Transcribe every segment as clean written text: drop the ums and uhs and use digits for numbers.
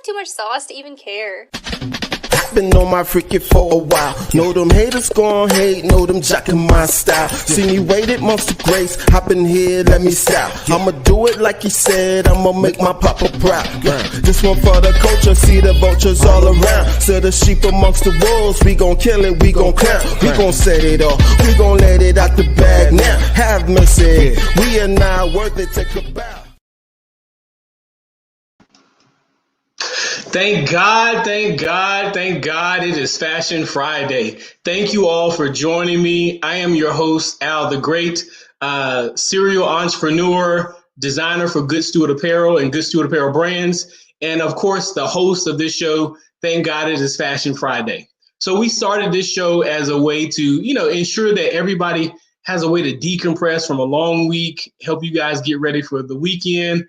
have too much sauce to even care. Been on my freaking for a while. Know them haters gon' hate, know them jacking my style. See me waited months of grace, hop in here, let me style. I'ma do it like he said, I'ma make my papa proud. This one for the culture, see the vultures all around. So the sheep amongst the wolves, we gon' kill it, we gon' clown. We gon' set it off, we gon' let it out the bag now. Have mercy, we are not worth it, take a bow. Thank God, thank God, thank God it is Fashion Friday. Thank you all for joining me. I am your host, Al the Great, serial entrepreneur, designer for Good Steward Apparel and Good Steward Apparel brands, and of course, the host of this show, Thank God it is Fashion Friday. So we started this show as a way to, ensure that everybody has a way to decompress from a long week, help you guys get ready for the weekend.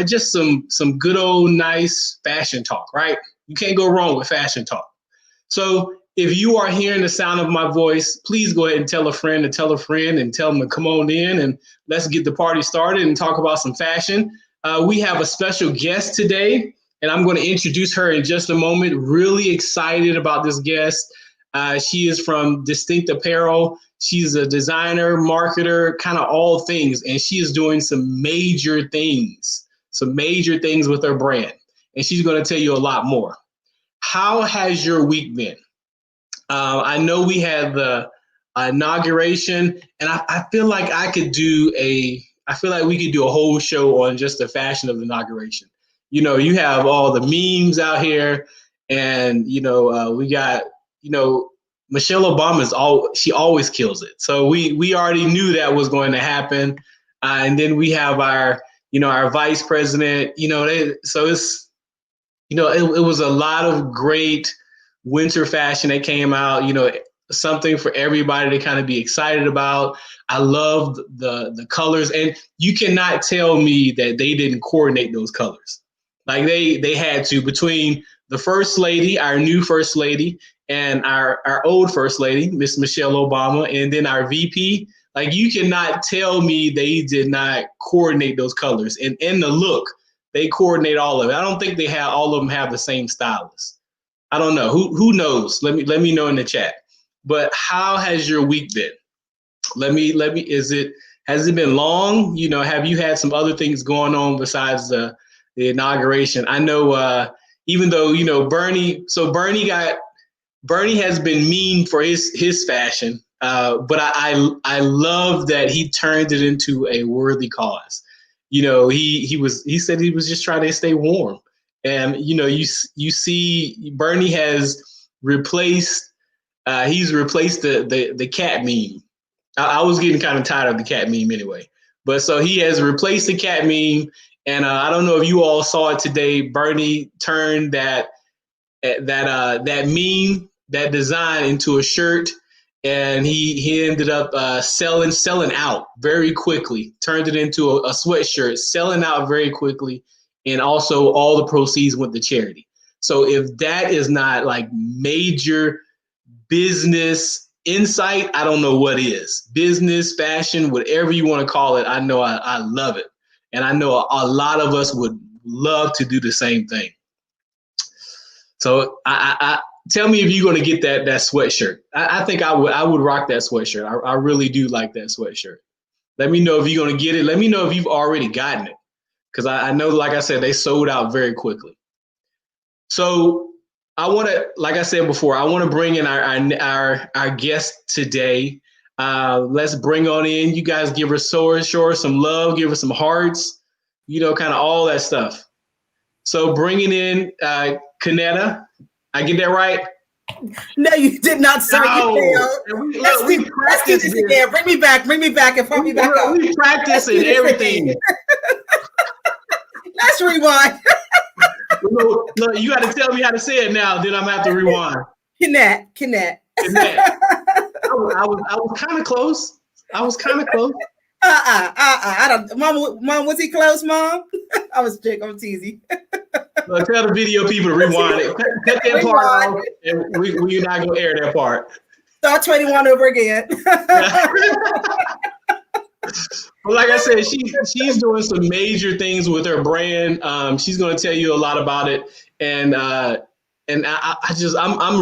Just some good old nice fashion talk, right? You can't go wrong with fashion talk. So if you are hearing the sound of my voice, please go ahead and tell a friend and tell them to come on in and let's get the party started and talk about some fashion. We have a special guest today, and I'm going to introduce her in just a moment. Really excited about this guest. She is from Distinct Apparel. She's a designer, marketer, kind of all things, and she is doing some major things with her brand, and she's going to tell you a lot more. How has your week been? I know we had the inauguration, and I feel like we could do a whole show on just the fashion of the inauguration. You have all the memes out here, and we got Michelle Obama she always kills it. So we already knew that was going to happen, and then we have our vice president. So it's it was a lot of great winter fashion that came out. Something for everybody to kind of be excited about. I loved the colors, and you cannot tell me that they didn't coordinate those colors. Like they had to, between the first lady, our new first lady, and our old first lady, Miss Michelle Obama, and then our VP. Like, you cannot tell me they did not coordinate those colors. And in the look, they coordinate all of it. I don't think all of them have the same stylist. I don't know. Who knows? Let me know in the chat. But how has your week been? Has it been long? Have you had some other things going on besides the inauguration? I know even though, Bernie has been mean for his fashion, but I love that he turned it into a worthy cause. He said he was just trying to stay warm, and you see Bernie has replaced the cat meme. I was getting kind of tired of the cat meme anyway, but so he has replaced the cat meme, and I don't know if you all saw it today. Bernie turned that meme, that design, into a shirt, and he ended up selling out very quickly. Turned it into a sweatshirt, selling out very quickly, and also all the proceeds went to charity. So if that is not like major business insight, I don't know what is. Business, fashion, whatever you want to call it, I know I love it, and I know a lot of us would love to do the same thing. So I tell me if you're going to get that sweatshirt. I think I would rock that sweatshirt. I really do like that sweatshirt. Let me know if you're going to get it. Let me know if you've already gotten it, because I know, like I said, they sold out very quickly. So I want to, like I said before, I want to bring in our guest today. Let's bring on in. You guys give her some love, give her some hearts, kind of all that stuff. So bringing in Kanetta. I get that right? No, you did not, sir. No. Let's do this again. Bring me back and pump me back up. We practice and everything. Let's rewind. Look, you got to tell me how to say it now. Then I'm gonna have to rewind. Connect. I was kind of close. I don't. Mom, was he close, Mom? I was teasing. Tell the video people to rewind it. Cut that part off, and we're not gonna air that part. Start 21 over again. Well, like I said, she's doing some major things with her brand. She's going to tell you a lot about it. and I'm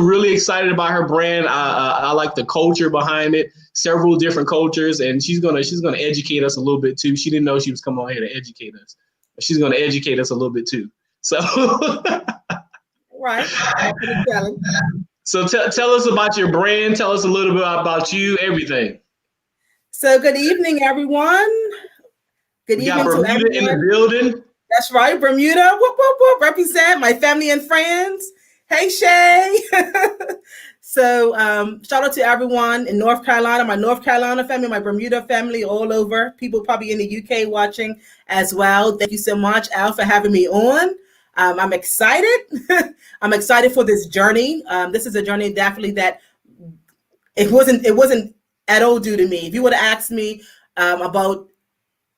really excited about her brand. I like the culture behind it, several different cultures, and she's gonna educate us a little bit too. She didn't know she was coming on here to educate us, but she's gonna educate us a little bit too. So, right. So tell us about your brand. Tell us a little bit about you. Everything. So good evening, everyone. Good evening to everyone. In the building. That's right, Bermuda. Whoop, whoop, whoop. Represent my family and friends. Hey, Shay. So shout out to everyone in North Carolina, my North Carolina family, my Bermuda family, all over. People probably in the UK watching as well. Thank you so much, Al, for having me on. I'm excited. I'm excited for this journey. This is a journey definitely that it wasn't at all due to me. If you would have asked me about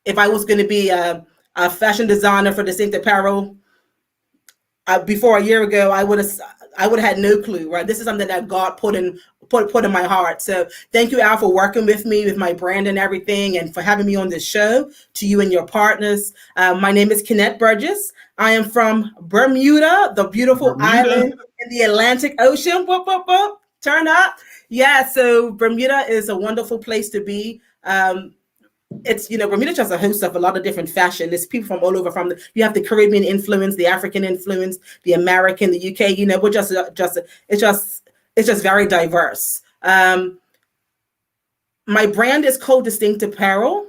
if I was going to be a fashion designer for Distinct Apparel before a year ago, I would have had no clue, right? This is something that God put in my heart. So thank you, Al, for working with me with my brand and everything, and for having me on this show. To you and your partners, my name is Kenneth Burgess. I am from Bermuda, the beautiful island in the Atlantic Ocean. Whoop, whoop, whoop. Turn up. Yeah, so Bermuda is a wonderful place to be. It's, Bermuda just a host of a lot of different fashion. There's people from all over. You have the Caribbean influence, the African influence, the American, the UK. We're it's just very diverse. My brand is called Distinct Apparel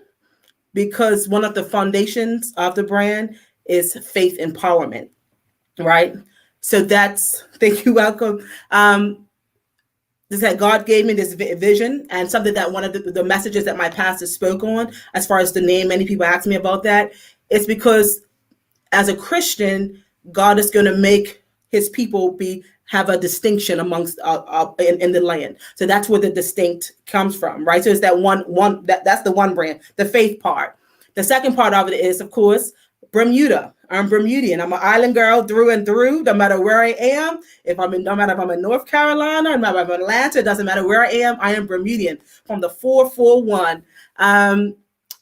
because one of the foundations of the brand is faith empowerment, right? So thank you, welcome. This that God gave me this vision, and something that one of the messages that my pastor spoke on, as far as the name, many people ask me about that. It's because as a Christian, God is going to make his people have a distinction amongst in the land. So that's where the distinct comes from, right? So it's that's the one brand, the faith part. The second part of it is, of course, Bermuda. I'm Bermudian. I'm an island girl through and through, no matter where I am. No matter if I'm in North Carolina, no matter if I'm in Atlanta, it doesn't matter where I am Bermudian from the 441.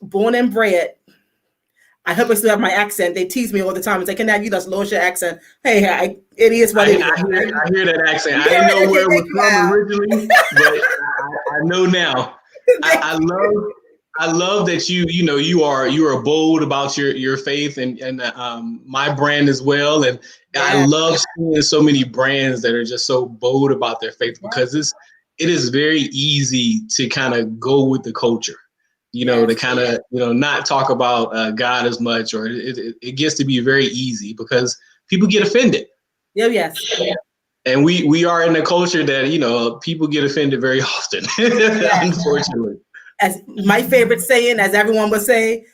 Born and bred. I hope I still have my accent. They tease me all the time and say, "Cannot you just lost your accent?" Hey, it is what it is. I hear that accent. I didn't know where it was from originally, but I know now. I love that you are bold about your faith and my brand as well. And yeah. I love seeing so many brands that are just so bold about their faith, because it is very easy to kind of go with the culture, to kind of, not talk about God as much, or it gets to be very easy because people get offended. Yeah, yes. And we are in a culture that, people get offended very often, unfortunately. As my favorite saying, as everyone would say,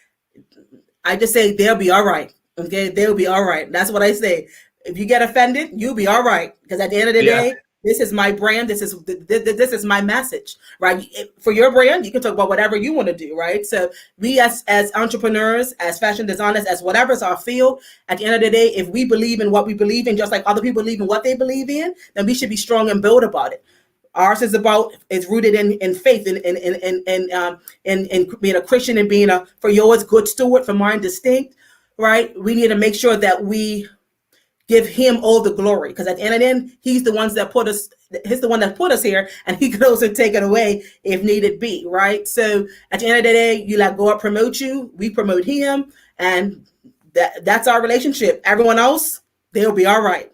I just say, they'll be all right. Okay, they'll be all right. That's what I say. If you get offended, you'll be all right. Because at the end of the day, this is my brand. This is my message, right? For your brand, you can talk about whatever you want to do, right? So we as entrepreneurs, as fashion designers, as whatever's our field, at the end of the day, if we believe in what we believe in, just like other people believe in what they believe in, then we should be strong and bold about it. Ours is rooted in faith, in being a Christian and being for yours good steward, for mine distinct, right? We need to make sure that we give him all the glory, because at the end of the day, he's the one that put us here, and he can also take it away if needed be, right? So at the end of the day, you let God promote you, we promote him, and that's our relationship. Everyone else, they'll be all right.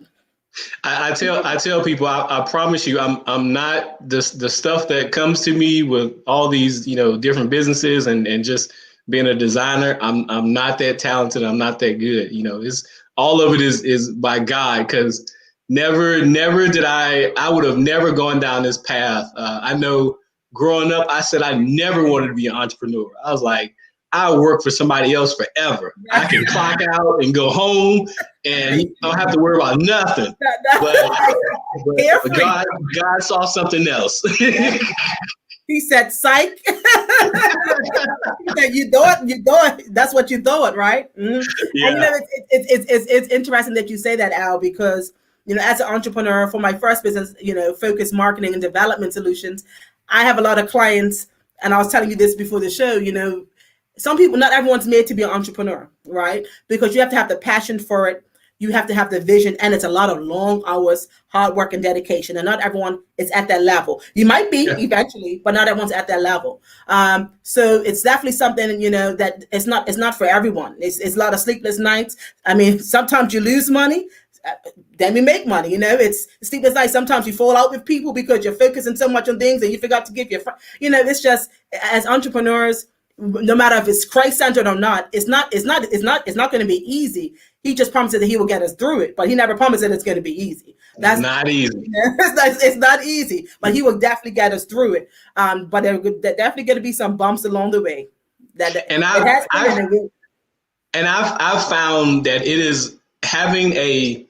I tell people, I promise you, I'm not the stuff that comes to me with all these, different businesses and just being a designer. I'm not that talented. I'm not that good. It's all of it is by God, because never did I would have never gone down this path. I know growing up, I said I never wanted to be an entrepreneur. I was like, I'll work for somebody else forever. I can clock out and go home and don't have to worry about nothing. But God saw something else. He said, psych. He said, you do it. That's what you do it, right? Mm-hmm. Yeah. And it's interesting that you say that, Al, because as an entrepreneur for my first business, Focus Marketing and Development Solutions, I have a lot of clients, and I was telling you this before the show, some people, not everyone's made to be an entrepreneur, right? Because you have to have the passion for it, you have to have the vision, and it's a lot of long hours, hard work, and dedication. And not everyone is at that level. You might be eventually, but not everyone's at that level. So it's definitely something, that it's not for everyone. It's a lot of sleepless nights. I mean, sometimes you lose money. Then we make money, it's sleepless nights. Sometimes you fall out with people because you're focusing so much on things and you forgot to give your friend. It's just, as entrepreneurs, no matter if it's Christ-centered or not, it's not going to be easy. He just promises that he will get us through it, but he never promised that it's going to be easy. That's not easy. It's not easy, but he will definitely get us through it. But there's definitely going to be some bumps along the way. I've found that it is having a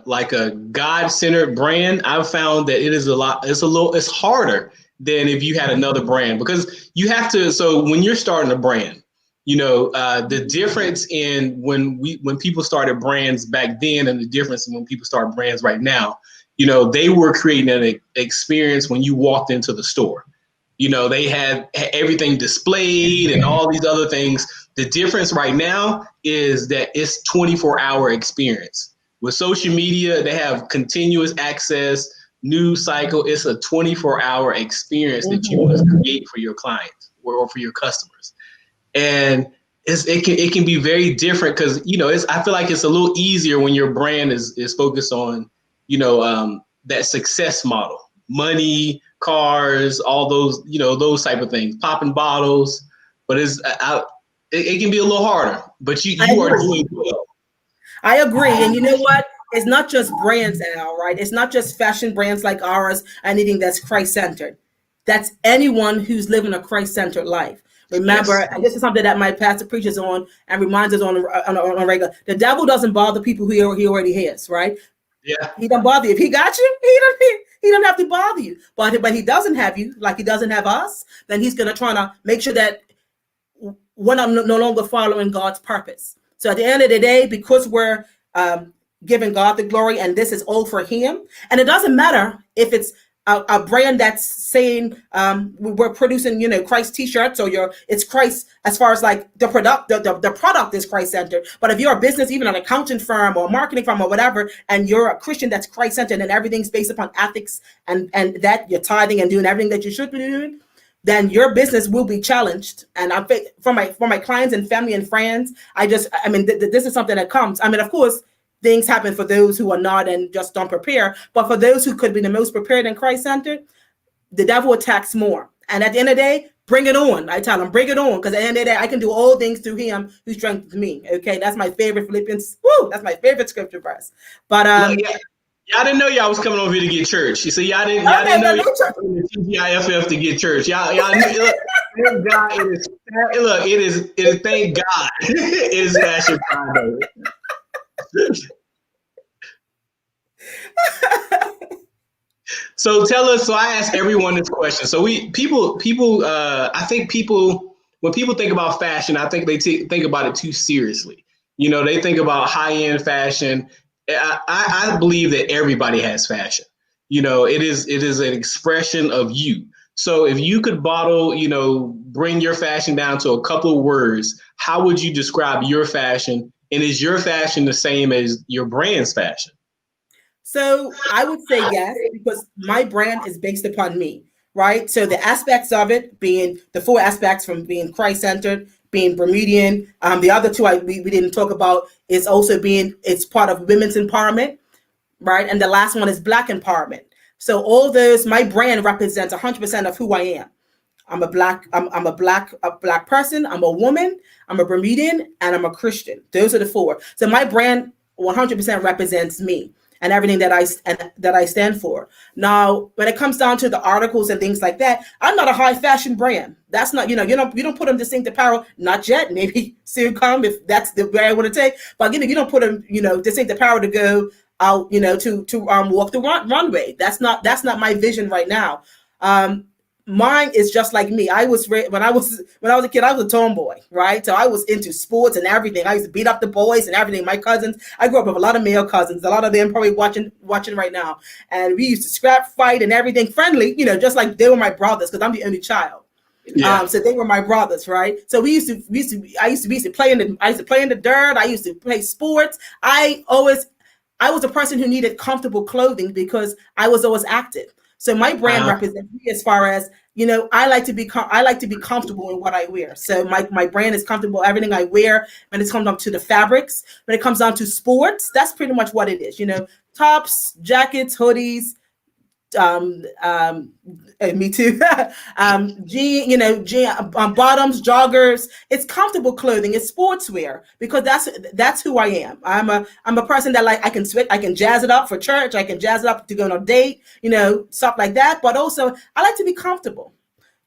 like a God-centered brand. I've found that it's harder than if you had another brand, because you have to. So when you're starting a brand, the difference in when people started brands back then and the difference in when people start brands right now, they were creating an experience when you walked into the store. They had everything displayed and all these other things. The difference right now is that it's 24-hour experience. With social media, they have continuous access, news cycle. It's a 24-hour experience that you must create for your clients or for your customers. And it can be very different because, I feel like it's a little easier when your brand is focused on, that success model, money, cars, all those, those type of things, popping bottles. But it can be a little harder, but you are doing well. I agree. And you know what? It's not just brands now, right? It's not just fashion brands like ours, anything that's Christ-centered. That's anyone who's living a Christ-centered life. Remember, and this is something that my pastor preaches on and reminds us on a regular. The devil doesn't bother people who he already has, right? Yeah. He don't bother you. If he got you, he don't have to bother you. But he doesn't have you, like he doesn't have us, then he's going to try to make sure that we're no longer following God's purpose. So at the end of the day, because we're giving God the glory and this is all for him, and it doesn't matter if it's a brand that's saying we're producing, Christ t-shirts, or it's Christ as far as like the product, the product is Christ-centered. But if you're a business, even an accounting firm or marketing firm or whatever, and you're a Christian that's Christ-centered and everything's based upon ethics and that you're tithing and doing everything that you should be doing, then your business will be challenged. And I think for my clients and family and friends, this is something that comes. Of course, things happen for those who are not and just don't prepare. But for those who could be the most prepared and Christ-centered, the devil attacks more. And at the end of the day, bring it on. I tell them, bring it on. Because at the end of the day, I can do all things through him who strengthens me. Okay, that's my favorite Philippians. Woo, that's my favorite scripture verse. But y'all didn't know y'all was coming over here to get church. You see, y'all didn't know y'all was coming to Tgiff to get church. Y'all knew. Thank God it is. Thank God it is Fashion Friday. So tell us. So I ask everyone this question. So I think people, when people think about fashion, I think they think about it too seriously. They think about high-end fashion. I believe that everybody has fashion. It is an expression of you. So if you could bring your fashion down to a couple of words, how would you describe your fashion? And is your fashion the same as your brand's fashion? So I would say yes, because my brand is based upon me, right? So the aspects of it being the 4 aspects, from being Christ-centered, being Bermudian. The other 2 we didn't talk about is also it's part of women's empowerment, right? And the last one is Black empowerment. So all those, my brand represents 100% of who I am. I'm a black person. I'm a woman. I'm a Bermudian, and I'm a Christian. Those are the 4. So my brand 100% represents me and everything that I stand for. Now, when it comes down to the articles and things like that, I'm not a high fashion brand. That's not, you don't put them distinct apparel, not yet. Maybe soon come if that's the way I want to take. But you don't put them, distinct apparel to go out, to walk the runway. That's not my vision right now. Mine is just like me. When I was a kid, I was a tomboy, right? So I was into sports and everything. I used to beat up the boys and everything. My cousins, I grew up with a lot of male cousins. A lot of them probably watching right now. And we used to scrap, fight, and everything, friendly, just like they were my brothers, because I'm the only child. Yeah. So they were my brothers, right? So I used to play in the dirt. I used to play sports. I was a person who needed comfortable clothing because I was always active. So my brand represents me as far as, I like to be comfortable in what I wear. So my brand is comfortable. Everything I wear, when it comes down to the fabrics, when it comes down to sports, that's pretty much what it is. Tops, jackets, hoodies, me too. Bottoms, joggers. It's comfortable clothing. It's sportswear because that's who I am. I'm a person that I can switch. I can jazz it up for church. I can jazz it up to go on a date. Stuff like that. But also, I like to be comfortable.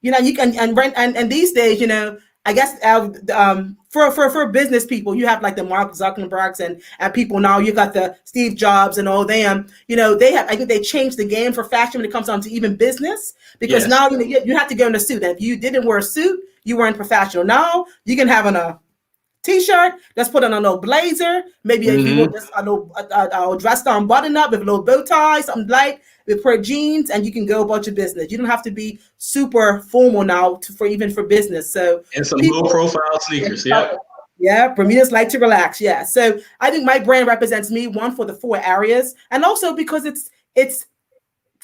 You can and these days, I guess for business people, you have like the Mark Zuckerbergs and people now. You got the Steve Jobs and all them. I think they changed the game for fashion when it comes down to even business because now you have to go in a suit. And if you didn't wear a suit, you weren't professional. Now you can have on a T-shirt, let's put on a little blazer, maybe if you want just a little dressed on button up with a little bow tie, something light, with pair of jeans, and you can go about your business. You don't have to be super formal now for business. So and some low profile sneakers. Yeah, Bermudas like to relax. Yeah. So I think my brand represents me, one, for the 4 areas, and also because it's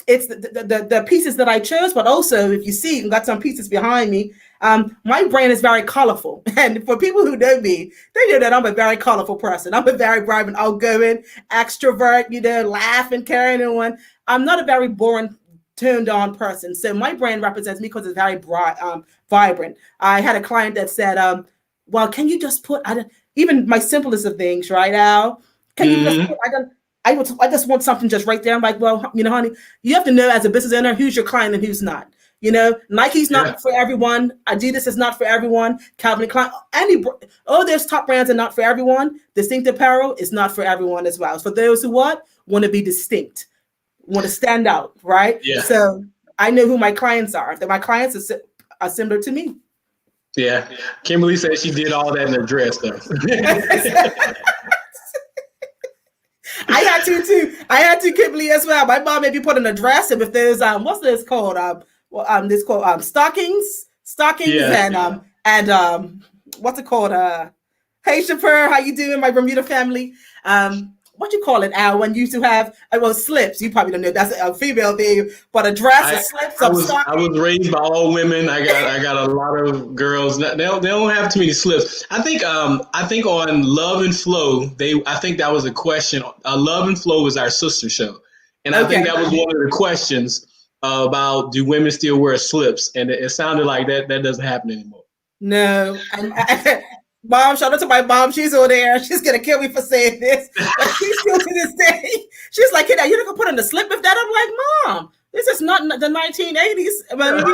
the pieces that I chose, but also if you see, I've got some pieces behind me. My brand is very colorful, and for people who know me, they know that I'm a very colorful person. I'm a very bright and outgoing extrovert, laughing, carrying on. I'm not a very boring, turned on person. So my brand represents me because it's very bright, vibrant. I had a client that said, well, can you just put, even my simplest of things, right, Al? Can you just put, I just want something just right there. I'm like, well, honey, you have to know as a business owner who's your client and who's not. Nike's not for everyone. Adidas is not for everyone. Calvin Klein, there's top brands are not for everyone. Distinct apparel is not for everyone as well. It's for those who want to be distinct, want to stand out, right? Yeah. So I know who my clients are. That my clients are similar to me. Yeah. Kimberly said she did all that in a dress, though. I had to too. I had to, Kimberly, as well. My mom made me put in a dress, and if there's what's this called? This called stockings, and what's it called? Hey Shapir, how you doing, my Bermuda family? What you call it, Al? When you used to have slips. You probably don't know that's a female thing, but a dress, a slips, I was raised by all women. I got a lot of girls. They don't have too many slips. I think on Love and Flow, I think that was a question. Love and Flow was our sister show, and I think that was one of the questions about do women still wear slips, and it sounded like that doesn't happen anymore. No, and Mom, shout out to my mom. She's over there. She's gonna kill me for saying this, but she's still to this day. She's like, "Hey, you're not gonna put in a slip with that?" I'm like, "Mom, this is not the 1980s. Like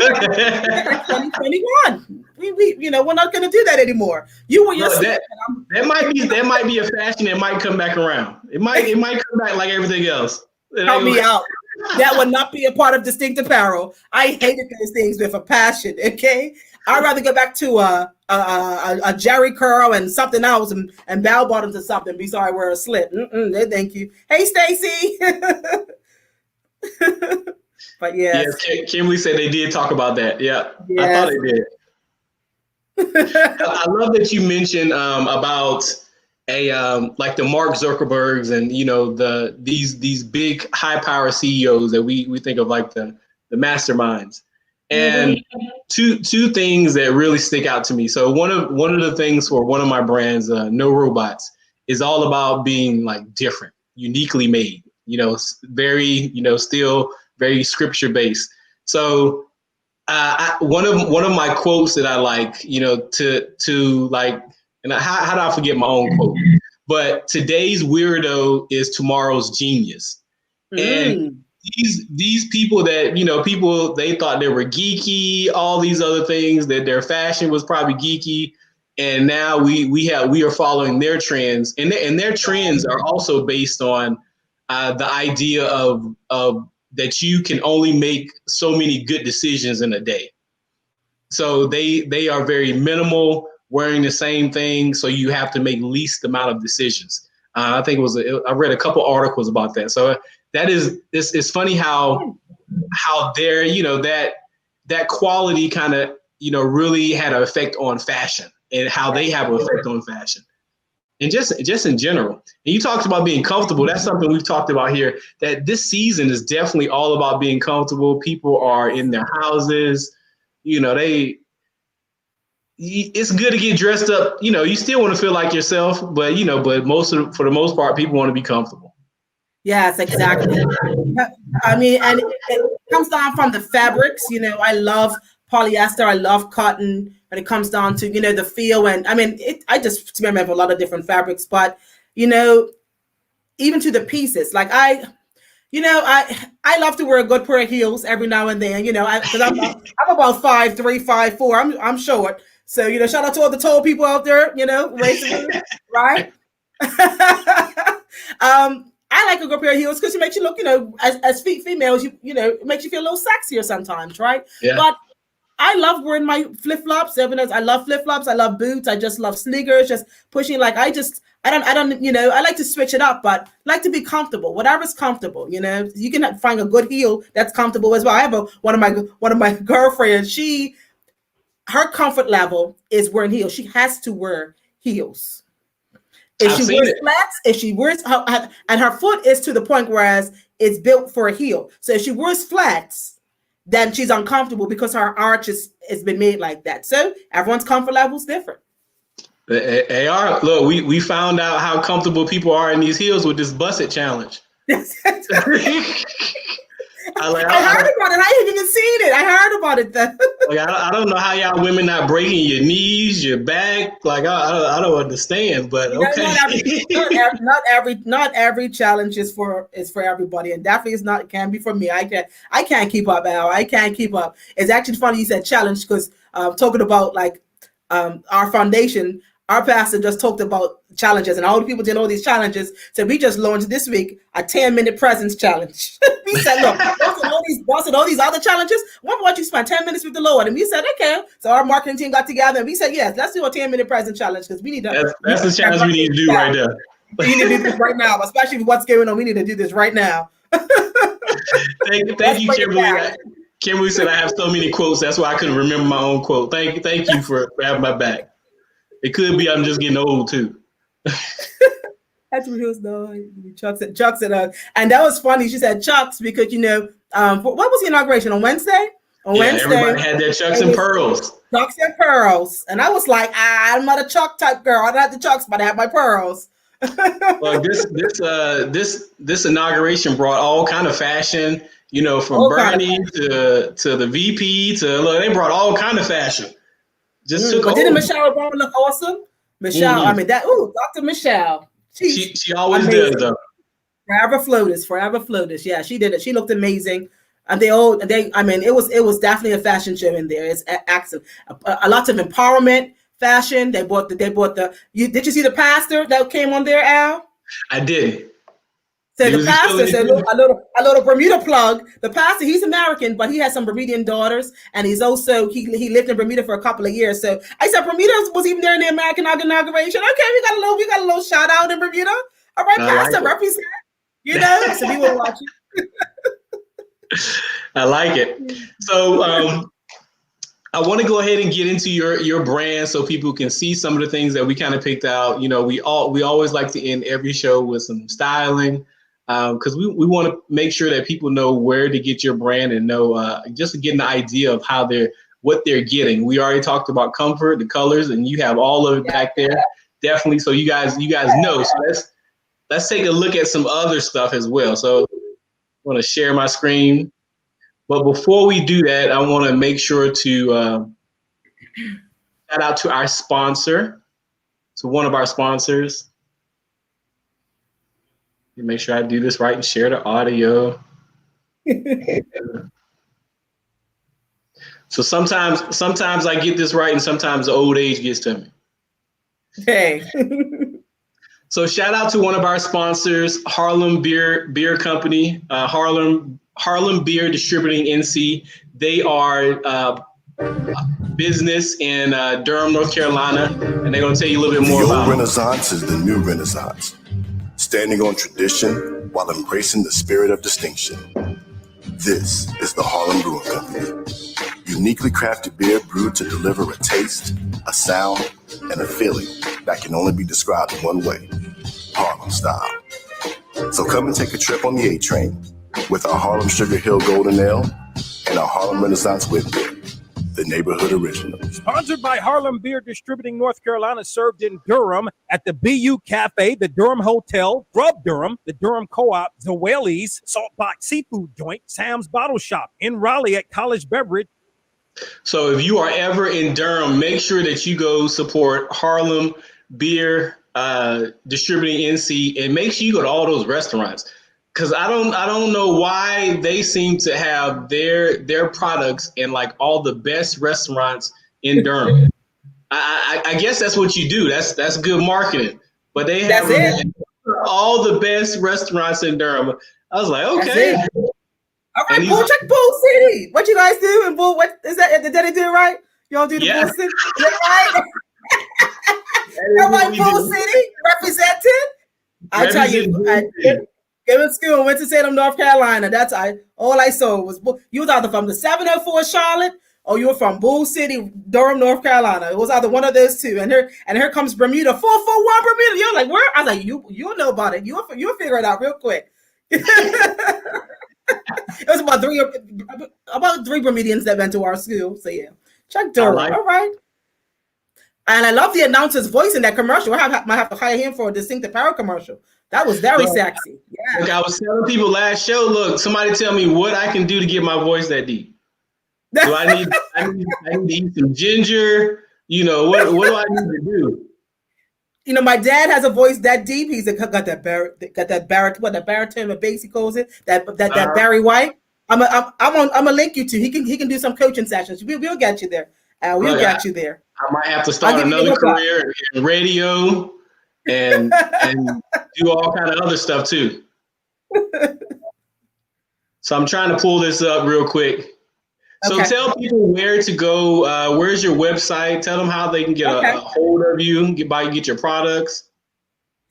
2021. We're not gonna do that anymore. You were your slip." That might be a fashion that might come back around. It might come back like everything else. Help me out. That would not be a part of distinct apparel. I hated those things with a passion. Okay, I'd rather go back to a Jerry curl and something else and bell bottoms or something. Besides, I wear a slip. No, thank you. Hey, Stacy. But yes. Kimberly said they did talk about that. Yeah, yes. I thought they did. I love that you mentioned about like the Mark Zuckerbergs and these big high power CEOs that we think of like the masterminds. And two things that really stick out to me. So one of the things for one of my brands, No Robots, is all about being like different, uniquely made. Very still very scripture based. So one of my quotes that I like, to like, and how do I forget my own quote? But today's weirdo is tomorrow's genius. And these people that, people, they thought they were geeky, all these other things, that their fashion was probably geeky. And now we are following their trends, and their trends are also based on the idea of that you can only make so many good decisions in a day. So they are very minimal, wearing the same thing. So you have to make least amount of decisions. I think I read a couple articles about that. So it's funny how they're, that quality kind of really had an effect on fashion and how they have an effect on fashion. And just in general. And you talked about being comfortable. That's something we've talked about here, that this season is definitely all about being comfortable. People are in their houses. It's good to get dressed up. You still want to feel like yourself, but for the most part, people want to be comfortable. Yes, exactly. I mean, and it comes down from the fabrics. I love polyester. I love cotton. When it comes down to the feel, and I mean, I just experiment with a lot of different fabrics, but even to the pieces. Like I love to wear a good pair of heels every now and then. Because I'm about 5'3", 5'4". I'm short. So, shout out to all the tall people out there, right? I like a good pair of heels because it makes you look, as females, it makes you feel a little sexier sometimes, right? Yeah. But I love wearing my flip-flops. I love flip-flops. I love boots. I just love sneakers, just pushing. Like I don't, I like to switch it up, but I like to be comfortable. Whatever's comfortable, you can find a good heel that's comfortable as well. I have one of my girlfriends. Her comfort level is wearing heels. She has to wear heels. If she wears flats, if she wears and her foot is to the point whereas it's built for a heel. So if she wears flats, then she's uncomfortable because her arch has been made like that. So everyone's comfort level is different. They are. Look, we found out how comfortable people are in these heels with this Busset challenge. I heard about it. I ain't even seen it. I heard about it though. Like I don't know how y'all women not breaking your knees, your back. Like I don't understand. But okay, not every challenge is for everybody, and definitely it's not. It can be for me. I can't keep up, Al. I can't keep up. It's actually funny you said challenge because talking about like our foundation. Our pastor just talked about challenges, and all the people did all these challenges. So we just launched this week a 10-minute presence challenge. We said, look, all these other challenges, what about you spend 10 minutes with the Lord? And we said, okay. So our marketing team got together and we said, yes, let's do a 10-minute presence challenge because we need to. That's the challenge we need to do right now. We need to do this right now, especially with what's going on. We need to do this right now. Thank you, Kimberly. Kimberly said I have so many quotes. That's why I couldn't remember my own quote. Thank you for having my back. It could be I'm just getting old too. That's real though. Chucks it. And that was funny. She said Chucks because what was the inauguration on Wednesday? Wednesday, everybody had their Chucks and pearls. Chucks and pearls, and I was like, I'm not a Chuck type girl. I don't have the Chucks, but I have my pearls. Well, this inauguration brought all kind of fashion. From Bernie to the VP they brought all kind of fashion. But didn't Michelle Obama look awesome? Michelle, I mean Dr. Michelle. She always does though. Forever floaters. Yeah, she did it. She looked amazing. And it was definitely a fashion show in there. It's excellent. A lot of empowerment fashion. Did you see the pastor that came on there, Al? I did. So the pastor said a little Bermuda plug. The pastor, he's American, but he has some Bermudian daughters, and he's also he lived in Bermuda for a couple of years. So I said Bermuda was even there in the American inauguration. Okay, we got a little shout out in Bermuda. All right, pastor, represent. So we will watch it. I like it. So I want to go ahead and get into your brand so people can see some of the things that we kind of picked out. We always like to end every show with some styling. Because we want to make sure that people know where to get your brand and know just to get an idea of what they're getting. We already talked about comfort, the colors, and you have all of it back there. Definitely, so you guys know. So let's take a look at some other stuff as well. So I want to share my screen, but before we do that, I want to make sure to shout out to our sponsor, to one of our sponsors. Make sure I do this right and share the audio. So sometimes I get this right and sometimes the old age gets to me. Hey. So shout out to one of our sponsors, Harlem Beer Company, Harlem Beer Distributing NC. They are business in Durham, North Carolina, and they're going to tell you a little bit more about it. The old Renaissance is the new Renaissance. Standing on tradition while embracing the spirit of distinction. This is the Harlem Brewing Company. uniquely crafted beer brewed to deliver a taste, a sound, and a feeling that can only be described in one way: Harlem style. So come and take a trip on the A train with our Harlem Sugar Hill Golden Ale and our Harlem Renaissance Wit Beer, the neighborhood original. Sponsored by Harlem Beer Distributing North Carolina, served in Durham at the BU Cafe, the Durham Hotel, Grub Durham, the Durham Co-op, Zoeli's, Saltbox Seafood Joint, Sam's Bottle Shop, in Raleigh at College Beverage. So if you are ever in Durham, make sure that you go support Harlem Beer Distributing NC, and make sure you go to all those restaurants. Because I don't know why they seem to have their products in like all the best restaurants in Durham. I guess that's what you do. That's good marketing. But they have all the best restaurants in Durham. I was like, okay. All right, Bull, check Bull City. What you guys do in Bull? What is that? Did they do it right? Y'all do the Bull City? Is that right? All right, Bull City represented. I tell you, I came to school in Winston-Salem, North Carolina. That's all I saw was you was either from the 704 Charlotte or you were from Bull City, Durham, North Carolina. It was either one of those two. And here comes Bermuda, 441 Bermuda. You're like, where? I was like, you'll know about it. You'll figure it out real quick. It was about three Bermudians that went to our school. So yeah, check Durham. All right. And I love the announcer's voice in that commercial. I might have to hire him for a Distinct Apparel commercial. That was very sexy. Yeah. Look, I was telling people last show, look, somebody tell me what I can do to get my voice that deep. Do I need to eat some ginger? You know, what do I need to do? You know, my dad has a voice that deep. He's got that baritone, the bass he calls it, that Barry White. I'm gonna link you to. He can do some coaching sessions. We'll get you there. We'll get you there. I might have to start another career in radio and do all kind of other stuff too. So I'm trying to pull this up real quick. So tell people where to go. Where's your website? Tell them how they can get a hold of you, get your products.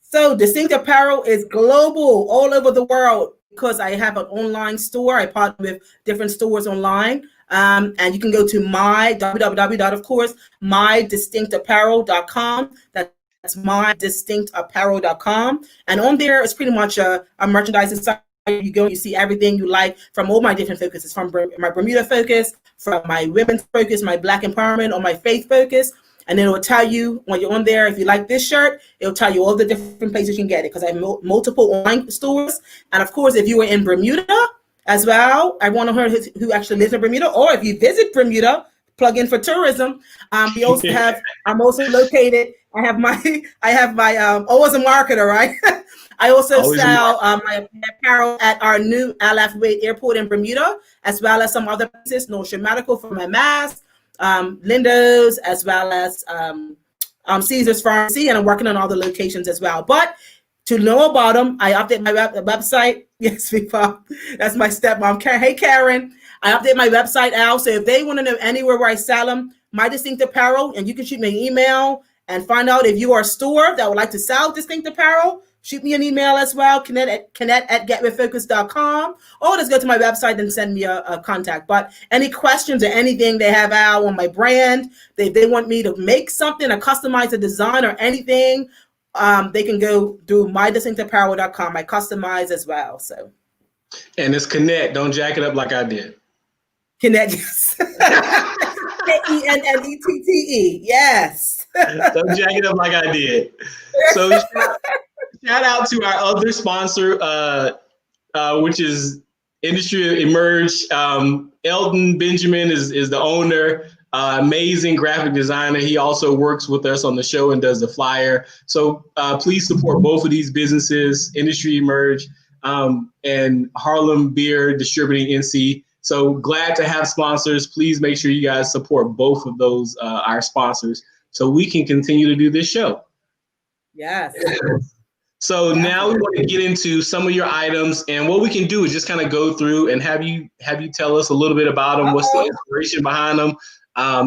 So Distinct Apparel is global, all over the world, because I have an online store. I partner with different stores online. And you can go to mydistinctapparel.com. That's mydistinctapparel.com. And on there is pretty much a merchandising site. You go, you see everything you like from all my different focuses, from my Bermuda focus, from my women's focus, my Black empowerment, or my faith focus. And then it will tell you when you're on there, if you like this shirt, it'll tell you all the different places you can get it, because I have multiple online stores. And of course, if you were in Bermuda as well, I want to hear who actually lives in Bermuda, or if you visit Bermuda, plug in for tourism. We also have, I'm also located, I have my always a marketer, right? I also sell my apparel at our new Al Wade Airport in Bermuda, as well as some other places, Northshore Medical for my mask, Lindo's, as well as Caesar's Pharmacy, and I'm working on all the locations as well. But to know about them, I update my website. Yes, people, that's my stepmom. Hey, Karen. I update my website out, so if they want to know anywhere where I sell them, My Distinct Apparel, and you can shoot me an email and find out if you are a store that would like to sell Distinct Apparel. Shoot me an email as well, connect@getwithfocus.com, or just go to my website and send me a contact. But any questions or anything they have out on my brand, they want me to make something or customize a design or anything, they can go through mydistinctapparel.com. I customize as well. So, and it's Connect. Don't jack it up like I did. Connect, yes. Kennette, yes. Don't jack it up like I did. So shout out to our other sponsor, which is Industry Emerge. Eldon Benjamin is the owner, amazing graphic designer. He also works with us on the show and does the flyer. So please support both of these businesses, Industry Emerge and Harlem Beer Distributing NC. So glad to have sponsors. Please make sure you guys support both of those, our sponsors, so we can continue to do this show. Yes. So now we want to get into some of your items, and what we can do is just kind of go through and have you tell us a little bit about them. What's the inspiration behind them?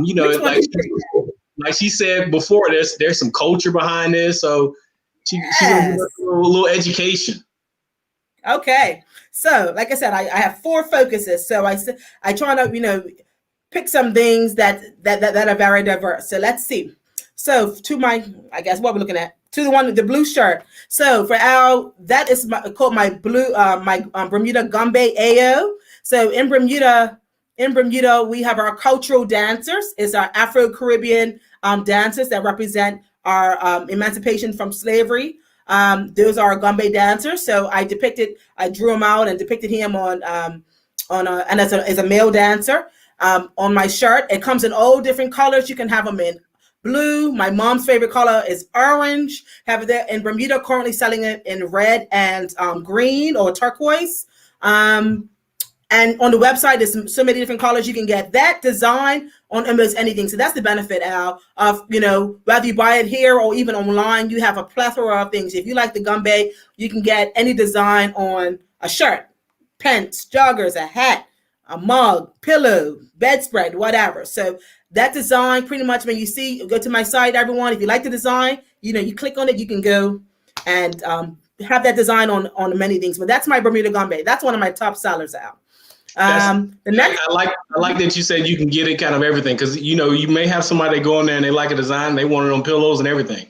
You know, like she said before, there's some culture behind this, so she's gonna give us a little education. Okay, so like I said, I have 4 focuses. So I try to, pick some things that are very diverse. So let's see. So to my, I guess what we're looking at, to the one with the blue shirt. So for Al, that is called my blue, Bermuda Gombe AO. So in Bermuda, we have our cultural dancers. It's our Afro-Caribbean dancers that represent our emancipation from slavery. Those are our Gombe dancers. So I drew him out and depicted him and as a male dancer. On my shirt, it comes in all different colors. You can have them in blue. My mom's favorite color is orange. Have it there in Bermuda, currently selling it in red and green or turquoise. And on the website, there's so many different colors. You can get that design on almost anything. So that's the benefit, Al, of, whether you buy it here or even online, you have a plethora of things. If you like the Gombe, you can get any design on a shirt, pants, joggers, a hat, a mug, pillow, bedspread, whatever. So that design, pretty much when you see, go to my site, everyone, if you like the design, you click on it, you can go and have that design on many things. But that's my Bermuda Gombe. That's one of my top sellers, Al. I like that you said you can get it kind of everything, because you may have somebody go in there and they like a design, they want it on pillows and everything.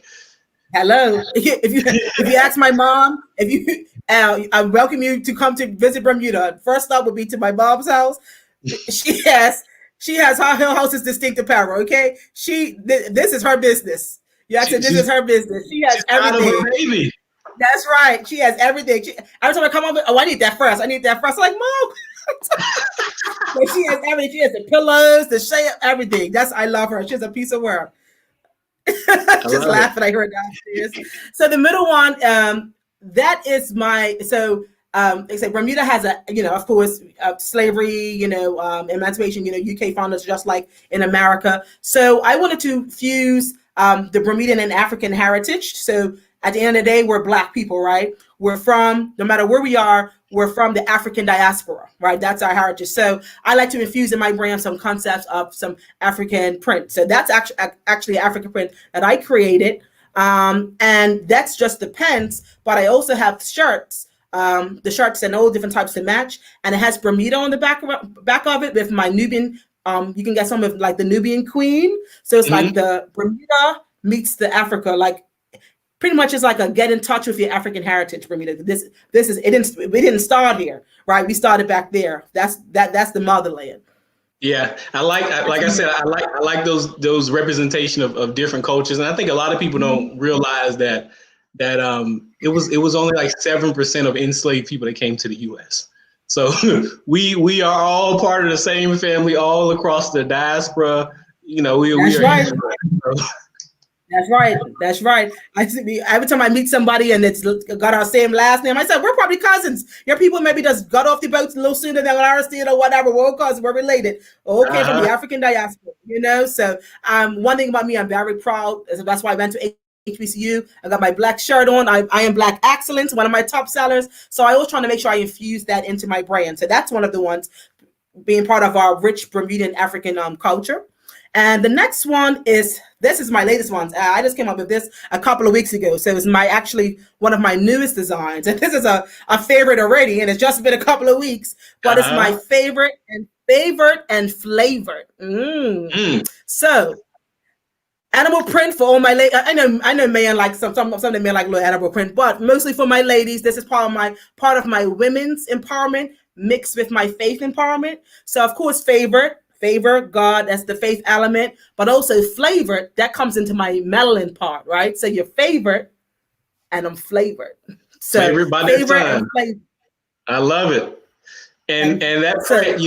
Hello, if you ask my mom, I welcome you to come to visit Bermuda. First stop would be to my mom's house. She has her house's distinct apparel. Okay, this is her business. You ask her, this is her business. She has everything. Baby. That's right. She has everything. Every time I come over, I need that first. I need that first. I'm like, Mom. But she has everything. She has the pillows, the shade, everything. I love her. She's a piece of work. Just laughing. I heard downstairs. So the middle one, that is my. So like Bermuda has of course, slavery, emancipation. UK founders just like in America. So I wanted to fuse the Bermudian and African heritage. So at the end of the day, we're Black people, right? We're from, no matter where we are, we're from the African diaspora, right? That's our heritage. So I like to infuse in my brand some concepts of some African print. So that's actually African print that I created. And that's just the pants, but I also have shirts. The shirts and all different types to match. And it has Bermuda on the back of it with my Nubian. You can get some of like the Nubian queen. So it's like the Bermuda meets the Africa, like pretty much it's like a get in touch with your African heritage, Bermuda. This is it. We didn't start here, right? We started back there. That's the motherland. Yeah, I like those representation of different cultures, and I think a lot of people don't realize that it was only like 7% of enslaved people that came to the U.S. So we are all part of the same family all across the diaspora. That's right. That's right. Every time I meet somebody and it's got our same last name, I said, we're probably cousins. Your people maybe just got off the boat a little sooner than ours did or whatever. We're cousins, we're related. Okay, from the African diaspora, So one thing about me, I'm very proud. That's why I went to HBCU. I got my Black shirt on. I am Black excellence, one of my top sellers. So I always trying to make sure I infuse that into my brand. So that's one of the ones, being part of our rich Bermudian African culture. And the next one this is my latest one. I just came up with this a couple of weeks ago. So it's actually one of my newest designs. And this is a favorite already, and it's just been a couple of weeks, but it's my favorite and flavored. So animal print for all my ladies. I know men like some of the men like little animal print, but mostly for my ladies, this is part of my women's empowerment mixed with my faith empowerment. So of course, favor, God, that's the faith element, but also flavored, that comes into my melanin part, right? So you're favored and I'm flavored. So favorite by that time. I love it. And that print,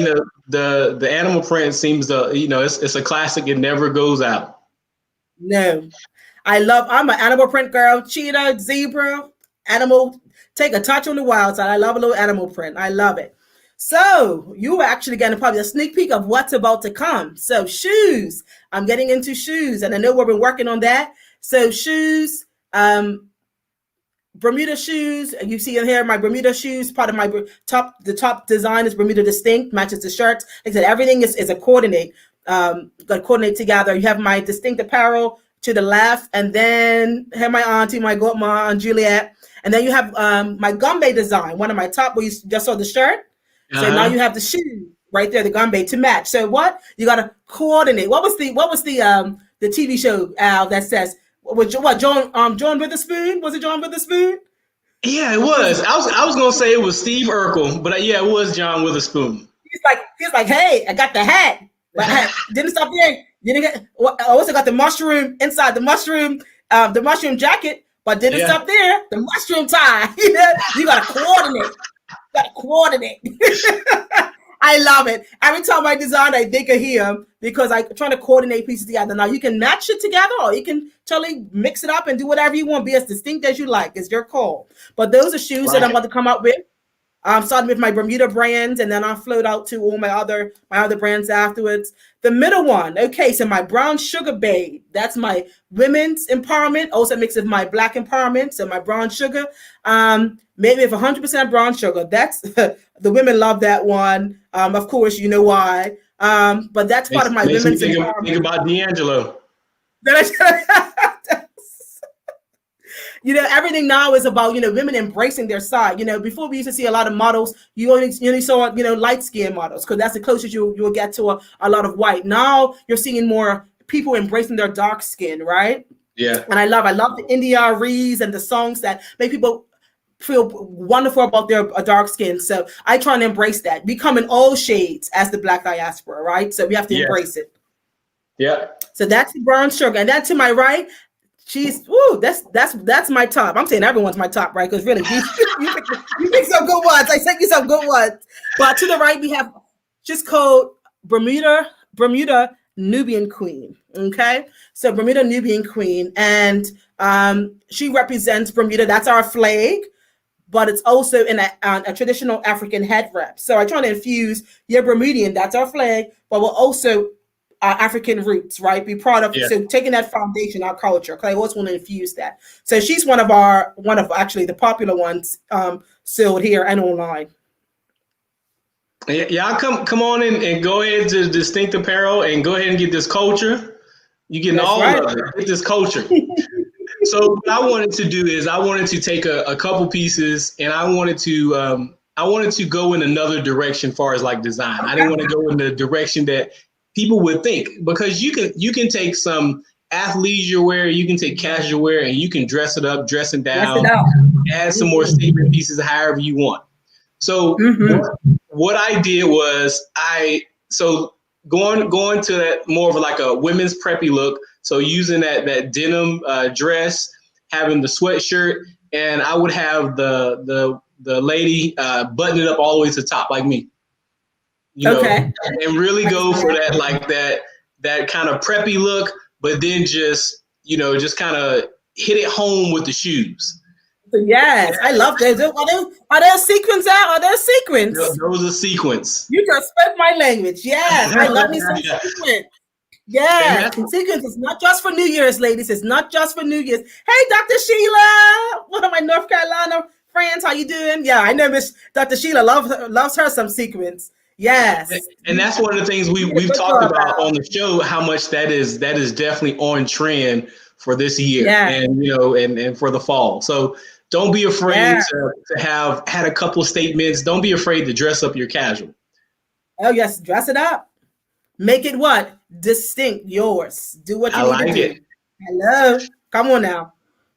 the animal print seems to, it's a classic. It never goes out. No, I'm an animal print girl. Cheetah, zebra, animal, take a touch on the wild side. I love a little animal print. I love it. So you were actually getting probably a sneak peek of what's about to come. So shoes, I'm getting into shoes, and I know we've been working on that. So shoes, Bermuda shoes, you see in here, my Bermuda shoes, part of the top design is Bermuda distinct, matches the shirts. Like I said, everything is a coordinate, got to coordinate together. You have my distinct apparel to the left, and then have my auntie, my godma, and Juliet. And then you have my Gombe design, one of my top, where you just saw the shirt. So now you have the shoe. right there, the gunbait to match. So what? You got to coordinate. What was the TV show, Al, that says what John Witherspoon? Was it John Witherspoon? Yeah, it was. I was gonna say it was Steve Urkel, but yeah, it was John Witherspoon. He's like, hey, I got the hat, but I didn't stop there. Didn't get. I also got the mushroom inside the mushroom jacket, but didn't stop there. The mushroom tie. You got to coordinate. I love it. Every time I design, I think of him because I'm trying to coordinate pieces together. Now you can match it together, or you can totally mix it up and do whatever you want. Be as distinct as you like. It's your call. But those are shoes that I'm about to come up with. I'm starting with my Bermuda brands, and then I'll float out to all my other brands afterwards. The middle one, okay, so my Brown Sugar Babe, that's my women's empowerment, also mixed with my black empowerment, so my brown sugar. Maybe if 100% brown sugar, that's the women love that one. Of course, you know why. But that's part of my women's empowerment. Think about D'Angelo. Everything now is about, women embracing their side. Before we used to see a lot of models, you only saw, light skinned models because that's the closest you'll get to a lot of white. Now you're seeing more people embracing their dark skin, right? Yeah. And I love the India Rees and the songs that make people feel wonderful about their dark skin. So I try and embrace that. We come in all shades as the Black diaspora, right? So we have to embrace it. Yeah. So that's the brown sugar. And then to my right, that's my top. I'm saying everyone's my top, right? Because really, you pick some good ones. I sent you some good ones. But to the right, we have just called Bermuda Nubian Queen. Okay, so Bermuda Nubian Queen, and she represents Bermuda. That's our flag, but it's also in a traditional African head wrap. So I try to infuse your Bermudian. That's our flag, but we're also African roots, right? Be proud of so taking that foundation, our culture. Because I always want to infuse that. So she's one of actually the popular ones sold here and online. Y'all come on in and go ahead to Distinct Apparel and go ahead and get this culture. You getting all of it. Get this culture. So what I wanted to do is I wanted to take a couple pieces and I wanted to go in another direction as far as like design. I didn't want to go in the direction that people would think, because you can take some athleisure wear, you can take casual wear, and you can dress it up, dress it down, add some more statement pieces, however you want. So what I did was going to that more of like a women's preppy look. So using that denim dress, having the sweatshirt, and I would have the lady button it up all the way to the top like me. And really go for that kind of preppy look, but then just kind of hit it home with the shoes. Yes, I love those. Are there sequins out? Are there sequins? Those are sequins. You just spoke my language. Yes, I love me some sequins. Yeah, sequins is not just for New Year's, ladies. It's not just for New Year's. Hey, Dr. Sheila, one of my North Carolina friends, how you doing? Yeah, I know Miss Dr. Sheila loves her some sequins. Yes, and that's one of the things we've talked about on the show. How much that is definitely on trend for this year, and and for the fall. So don't be afraid to have had a couple of statements. Don't be afraid to dress up your casual. Oh yes, dress it up. Make it what? Distinct, yours. Do what you need to do. Hello, come on now.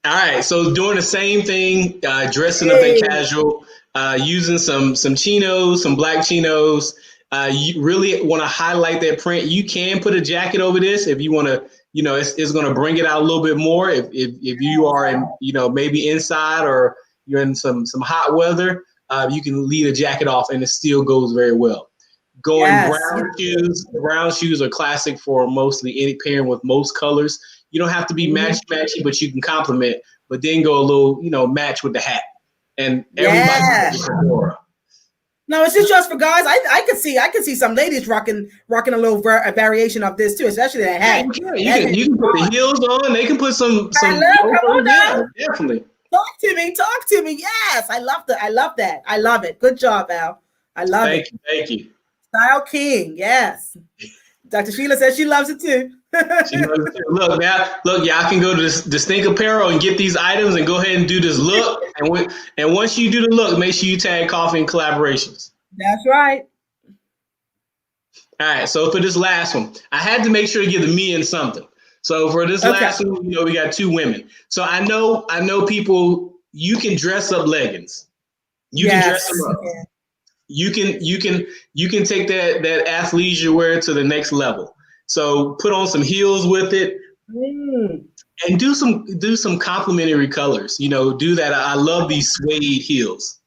All right, so doing the same thing, dressing up in casual. Using some chinos, some black chinos. You really want to highlight that print. You can put a jacket over this if you want to. It's going to bring it out a little bit more. If you are in, maybe inside or you're in some hot weather, you can leave a jacket off and it still goes very well. Brown shoes. Brown shoes are classic for mostly any pairing with most colors. You don't have to be matchy, but you can complement. But then go a little, match with the hat. And everybody No, it's just for guys. I could see some ladies rocking a little variation of this too, especially that hat. You can put the heels on. They can put some. Come on now. Definitely. Talk to me. Yes, I love that. I love it. Good job, Al. I love it. Thank you. Style king. Yes. Dr. Sheila says she loves it too. Look, y'all can go to this Distinct Apparel and get these items and go ahead and do this look. And once you do the look, make sure you tag Coffee and Collaborations. That's right. All right. So for this last one, I had to make sure to give the men something. So for this last one, we got 2 women. So I know people. You can dress up leggings. You can dress them up. You can take that athleisure wear to the next level. So put on some heels with it, and do some complementary colors. Do that. I love these suede heels.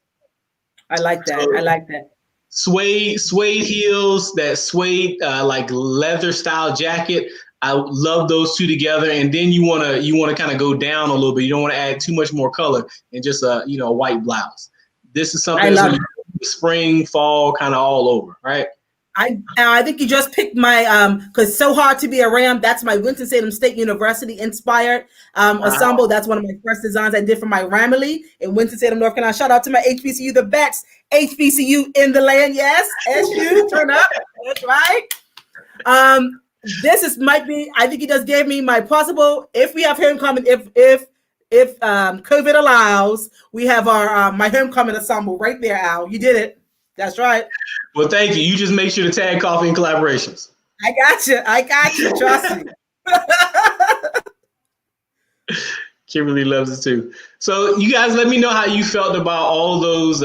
I like that. So, I like that. Suede heels, that suede like leather style jacket. I love those 2 together. And then you wanna kind of go down a little bit. You don't want to add too much more color and just a white blouse. This is something that's spring, fall, kind of all over, right? I think you just picked my because So Hard to Be a Ram. That's my Winston-Salem State University inspired ensemble. That's one of my first designs I did for my Ramily in Winston-Salem, North Carolina. Shout out to my HBCU, the best HBCU in the land. Yes, SU, turn up. That's right. Might be. I think he just gave me my possible. If we have homecoming, if COVID allows, we have our my homecoming ensemble right there, Al. You did it. That's right. Well, thank you. You just make sure to tag Coffee and Collaborations. I got you. Trust me. Kimberly loves it too. So you guys, let me know how you felt about all those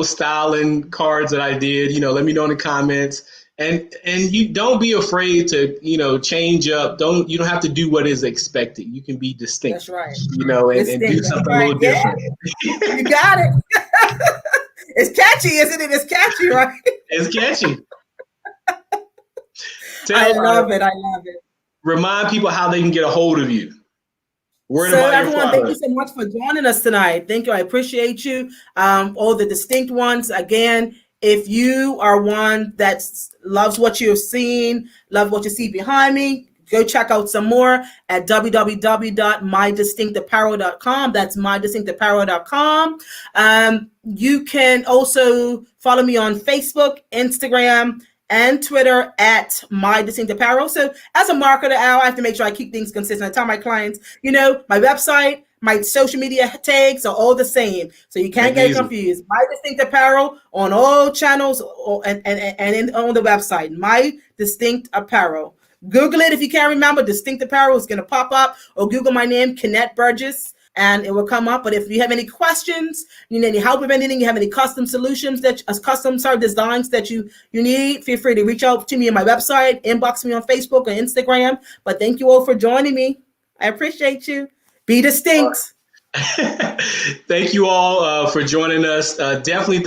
styling cards that I did. Let me know in the comments. And you don't be afraid to change up. You don't have to do what is expected. You can be distinct. That's right. And do something a little different. You got it. It's catchy, isn't it? It's catchy, right? It's catchy. I love it. Remind people how they can get a hold of you. Everyone, thank you so much for joining us tonight. Thank you. I appreciate you. All the distinct ones. Again, if you are one that loves what you've seen, love what you see behind me, go check out some more at www.mydistinctapparel.com. That's mydistinctapparel.com. You can also follow me on Facebook, Instagram, and Twitter at My Distinct Apparel. So as a marketer, Al, I have to make sure I keep things consistent. I tell my clients, my website, my social media tags are all the same. So you can't get confused. My Distinct Apparel on all channels and on the website, My Distinct Apparel. Google it if you can't remember. Distinct Apparel is going to pop up, or Google my name, Kenneth Burgess, and it will come up. But if you have any questions, you need any help with anything, you have any custom solutions designs that you need, feel free to reach out to me on my website, inbox me on Facebook or Instagram. But thank you all for joining me. I appreciate you. Be distinct. Thank you all for joining us. Definitely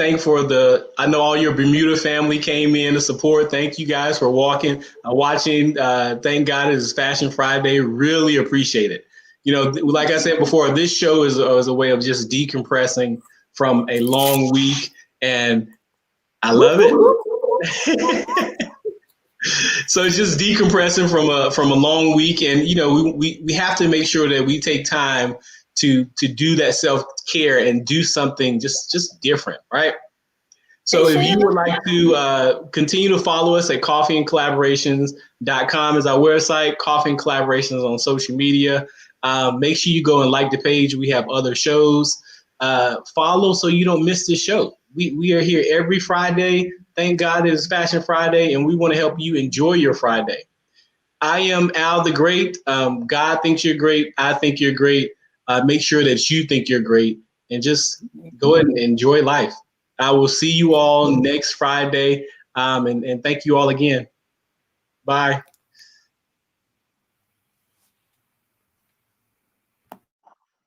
I know all your Bermuda family came in to support. Thank you guys for watching. Thank God it is Fashion Friday. Really appreciate it. Like I said before, this show is a way of just decompressing from a long week, and I love it. So it's just decompressing from a long week, and we have to make sure that we take time to do that self-care and do something just different, right? So if you would like to continue to follow us at coffeeandcollaborations.com is our website, Coffee and Collaborations on social media. Make sure you go and like the page. We have other shows. Follow so you don't miss this show. We are here every Friday. Thank God it is Fashion Friday, and we want to help you enjoy your Friday. I am Al the Great. God thinks you're great. I think you're great. Make sure that you think you're great, and just go ahead and enjoy life. I will see you all next Friday. And thank you all again. Bye.